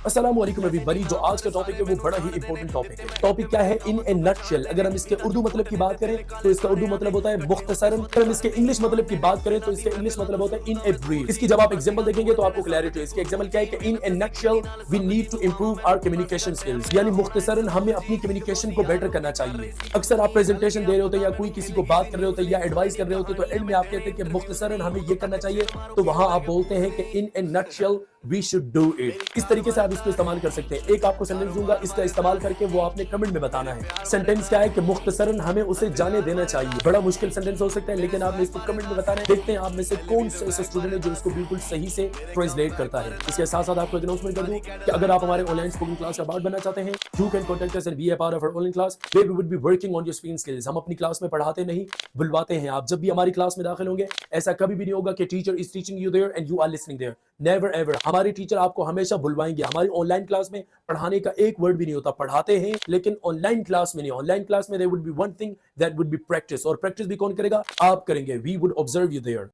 अस्सलाम वालेकुम एवरीबॉडी। जो आज का टॉपिक है वो बड़ा ही इंपॉर्टेंट टॉपिक है। टॉपिक क्या है? इन ए नटशेल। अगर हम इसके उर्दू मतलब की बात करें तो इसका उर्दू मतलब होता है मुख्तसरन। अगर हम इसके इंग्लिश मतलब की बात करें तो इसका इंग्लिश मतलब होता है इन ए ब्रीफ। इसकी जब आप एग्जांपल देखेंगे तो आपको क्लैरिटी है। इसके एग्जांपल क्या है कि in a nutshell we need to improve our communication skills, यानी मुख्तसरन हमें अपनी कम्युनिकेशन को बेटर करना चाहिए। अक्सर आप प्रेजेंटेशन दे रहे होते हैं या कोई किसी को बात कर रहे होते हैं या एडवाइस कर रहे होते हैं तो एंड में आप कहते हैं कि मुख्तसरन हमें ये करना चाहिए, तो वहां आप बोलते हैं कि in a nutshell we should do it. इस तरीके से आप इसको इस्तेमाल कर सकते हैं। एक आपको सेंटेंस दूंगा, इसका इस्तेमाल करके वो आपने कमेंट में बताना है। सेंटेंस क्या है कि मुख्तसरन हमें उसे जाने देना चाहिए। बड़ा मुश्किल सेंटेंस हो सकता है लेकिन आपने इसको कमेंट में बताना है। देखते हैं आप में से कौन सा ऐसा स्टूडेंट है जो इसको बिल्कुल सही से ट्रांसलेट करता है। इसके साथ साथ आपको अनाउंसमेंट कर दूं कि अगर आप हमारे ऑनलाइन स्पोकन क्लास का पार्ट बनना चाहते हैं, you can contact us and be a part of our online class where we would be working on your speaking skills. हम अपनी क्लास में पढ़ाते नहीं, बुलवाते हैं। आप जब भी हमारी क्लास में दाखिल होंगे, ऐसा कभी भी नहीं होगा कि teacher is teaching you there and you are listening there. Never ever. हमारे टीचर आपको हमेशा बुलवाएंगे। हमारी ऑनलाइन क्लास में पढ़ाने का एक वर्ड भी नहीं होता। पढ़ाते हैं लेकिन ऑनलाइन क्लास में नहीं। ऑनलाइन क्लास में there would be one thing that would be practice, और प्रैक्टिस भी कौन करेगा? आप करेंगे। We would observe you there.